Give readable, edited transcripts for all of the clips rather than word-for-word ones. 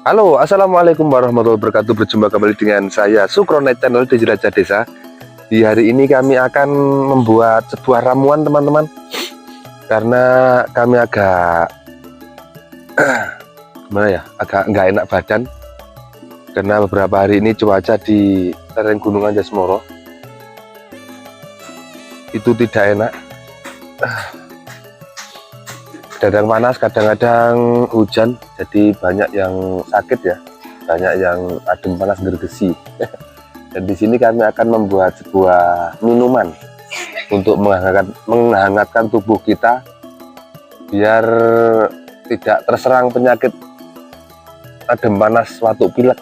Halo, assalamualaikum warahmatullahi wabarakatuh. Berjumpa kembali dengan saya Sukronet channel di Jelajah Desa. Di hari ini kami akan membuat sebuah ramuan teman-teman, karena kami agak gimana ya, agak nggak enak badan karena beberapa hari ini cuaca di lereng Gunung Anjas-Moro itu tidak enak. Kadang panas, kadang-kadang hujan, jadi banyak yang sakit ya, banyak yang adem panas gergesi. Dan di sini kami akan membuat sebuah minuman untuk menghangatkan tubuh kita biar tidak terserang penyakit adem panas batuk pilek.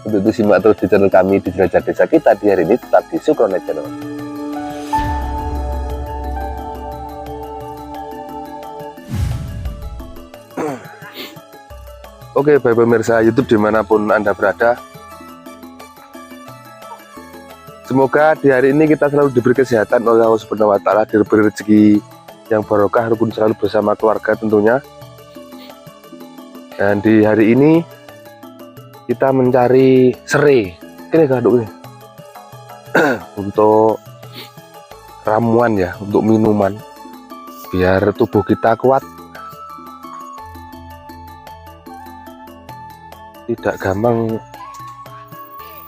Untuk itu simak terus di channel kami di Jelajah Desa kita di hari ini, tetap di Sukronet channel. Oke, baik pemirsa YouTube dimanapun Anda berada, semoga di hari ini kita selalu diberi kesehatan oleh Allah Subhanahu wa Ta'ala, diberi rezeki yang barokah, rukun selalu bersama keluarga tentunya. Dan di hari ini kita mencari serai, ini gaduknya untuk ramuan ya, untuk minuman biar tubuh kita kuat, tidak gampang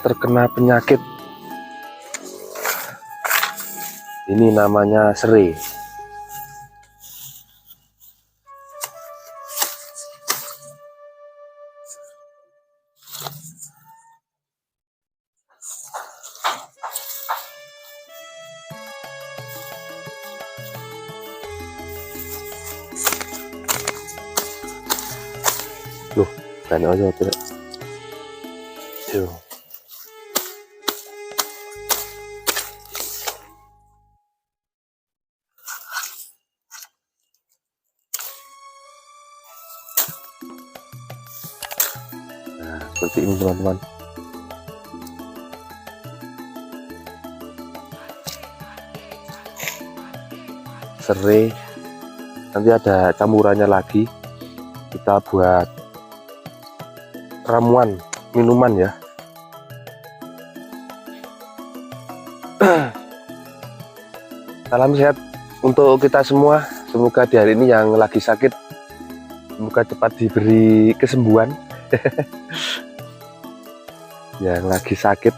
terkena penyakit. Ini namanya serai. Loh, kan aja tidak. Yo. Nah, seperti ini teman-teman. Serai, nanti ada campurannya lagi. Kita buat ramuan minuman ya. Salam sehat untuk kita semua. Semoga di hari ini yang lagi sakit, semoga cepat diberi kesembuhan. Yang lagi sakit,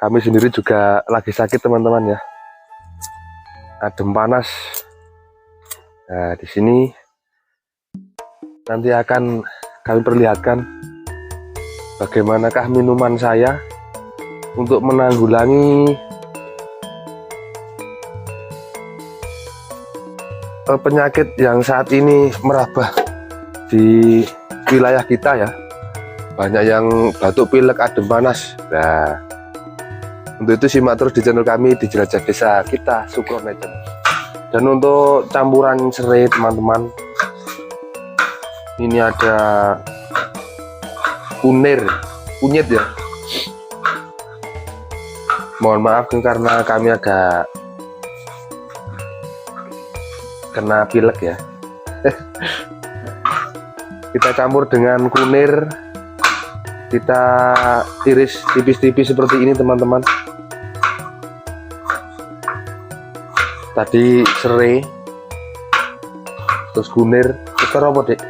kami sendiri juga lagi sakit teman-teman ya, adem panas. Nah, di sini nanti akan kami perlihatkan bagaimanakah minuman saya untuk menanggulangi penyakit yang saat ini merabah di wilayah kita ya. Banyak yang batuk pilek, adem panas. Nah, untuk itu simak terus di channel kami di Jelajah Desa kita Sukronet. Dan untuk campuran serai teman-teman, ini ada kunyit ya. Mohon maaf karena kami agak kena pilek ya. Kita campur dengan kunir, kita iris tipis-tipis seperti ini teman-teman. Tadi serai, terus kunir, terus apa dek?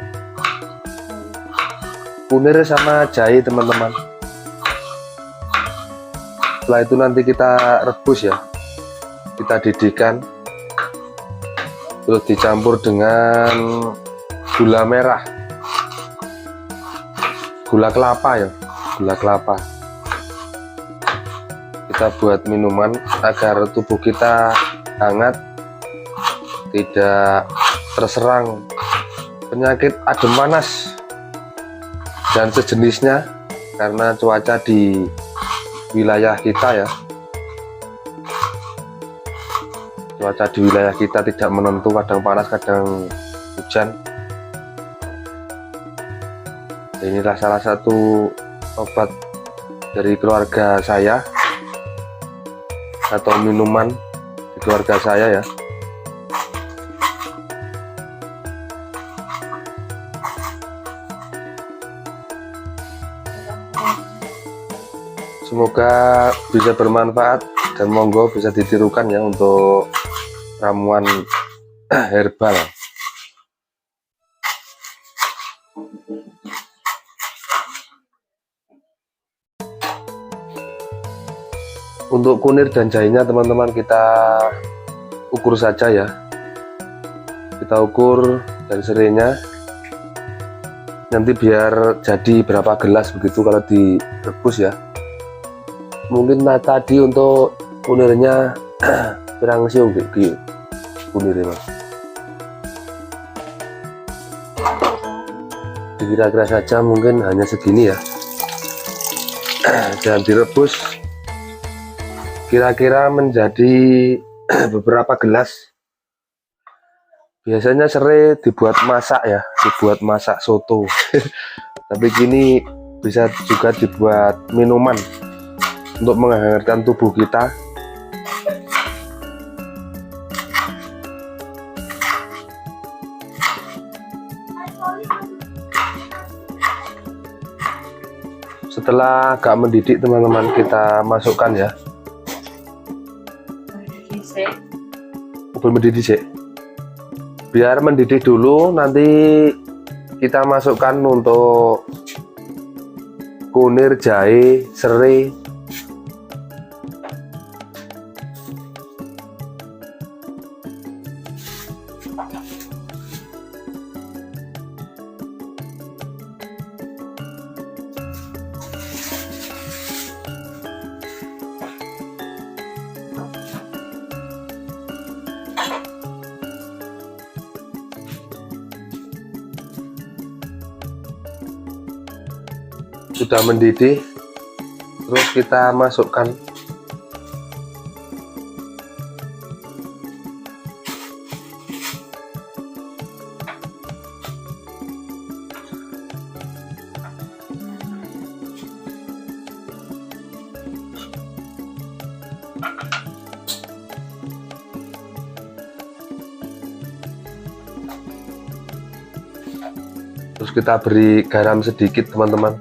Kunir sama jahe teman-teman. Setelah itu nanti kita rebus ya, kita didihkan, terus dicampur dengan gula merah, gula kelapa ya, gula kelapa. Kita buat minuman agar tubuh kita hangat, tidak terserang penyakit adem panas dan sejenisnya, karena cuaca di wilayah kita ya, cuaca di wilayah kita tidak menentu, kadang panas kadang hujan. Inilah salah satu obat dari keluarga saya atau minuman di keluarga saya ya. Semoga bisa bermanfaat dan monggo bisa ditirukan ya untuk ramuan herbal. Untuk kunir dan jahenya teman-teman kita ukur saja ya. Kita ukur dan serainya. Nanti biar jadi berapa gelas begitu kalau direbus ya. Mungkin tadi untuk kunirnya pirang siung gitu kunirnya mas. Kira-kira saja mungkin hanya segini ya. Dan direbus kira-kira menjadi beberapa gelas. Biasanya serai dibuat masak ya, dibuat masak soto. Tapi kini bisa juga dibuat minuman untuk menghangatkan tubuh kita. Setelah agak mendidih teman-teman, kita masukkan ya. Belum mendidih sih. Biar mendidih dulu, nanti kita masukkan untuk kunir, jahe, serai. Sudah mendidih, terus kita masukkan terus kita beri garam sedikit teman-teman.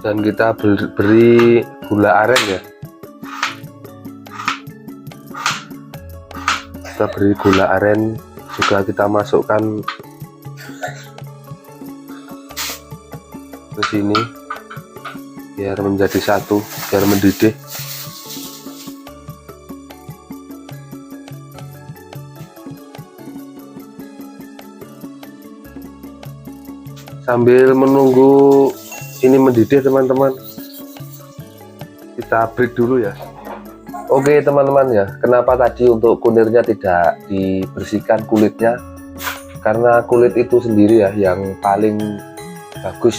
Dan kita beri gula aren ya. Kita beri gula aren juga, kita masukkan ke sini biar menjadi satu, biar mendidih. Sambil menunggu ini mendidih teman-teman, kita break dulu ya. Oke teman-teman ya, kenapa tadi untuk kunirnya tidak dibersihkan kulitnya? Karena kulit itu sendiri ya yang paling bagus,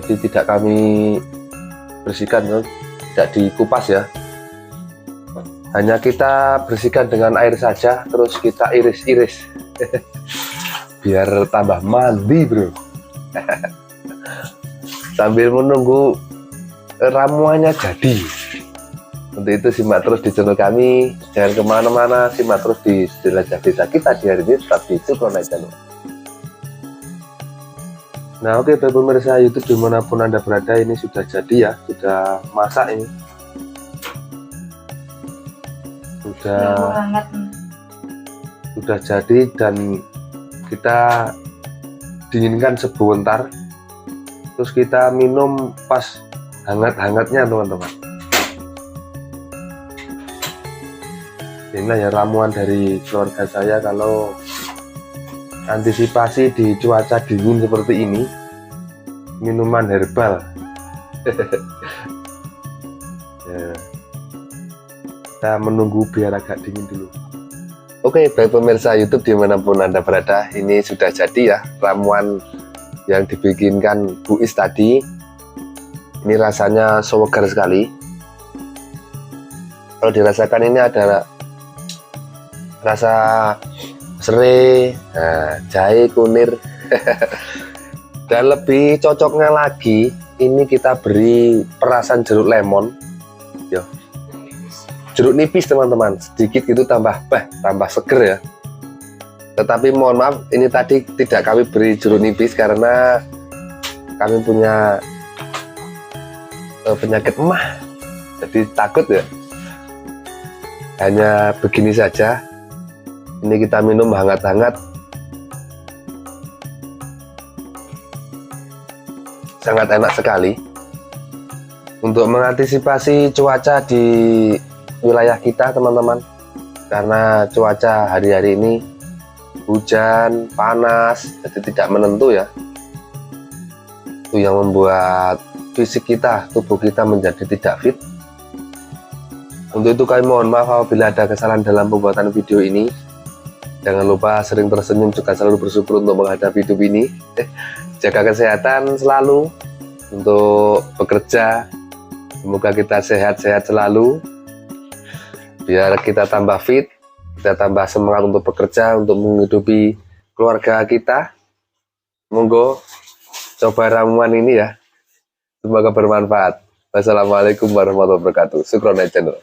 jadi tidak kami bersihkan ya, tidak dikupas ya. Hanya kita bersihkan dengan air saja, terus kita iris-iris biar tambah mandi bro. Sambil menunggu ramuannya jadi. Untuk itu simak terus di channel kami, jangan kemana-mana, simak terus di Jelajah Desa kita di hari ini, tetap di Cukronai Channel. Nah oke pemirsa YouTube dimanapun Anda berada, ini sudah jadi ya, sudah masak ini, sudah jadi dan kita dinginkan sebentar. Terus kita minum pas hangat-hangatnya teman-teman. Inilah ya ramuan dari keluarga saya kalau antisipasi di cuaca dingin seperti ini, minuman herbal. Ya. Kita menunggu biar agak dingin dulu. Oke baik pemirsa YouTube dimanapun Anda berada, ini sudah jadi ya ramuan yang dibikinkan Bu Is tadi. Ini rasanya segar sekali. Kalau dirasakan ini ada rasa serai, jahe, kunir. Dan lebih cocoknya lagi, ini kita beri perasan jeruk lemon. Yo. Jeruk nipis teman-teman, sedikit gitu tambah seger ya. Tetapi mohon maaf, ini tadi tidak kami beri jeruk nipis karena kami punya penyakit emah, jadi takut ya. Hanya begini saja. Ini kita minum hangat-hangat, sangat enak sekali. Untuk mengantisipasi cuaca di wilayah kita teman-teman, karena cuaca hari-hari ini hujan, panas, jadi tidak menentu ya. Itu yang membuat fisik kita, tubuh kita menjadi tidak fit. Untuk itu kami mohon maaf apabila ada kesalahan dalam pembuatan video ini. Jangan lupa sering tersenyum, juga selalu bersyukur untuk menghadapi hidup ini. Jaga kesehatan selalu untuk bekerja. Semoga kita sehat-sehat selalu, biar kita tambah fit, kita tambah semangat untuk bekerja, untuk menghidupi keluarga kita. Monggo coba ramuan ini ya, semoga bermanfaat. Wassalamualaikum warahmatullahi wabarakatuh. Syukron channel.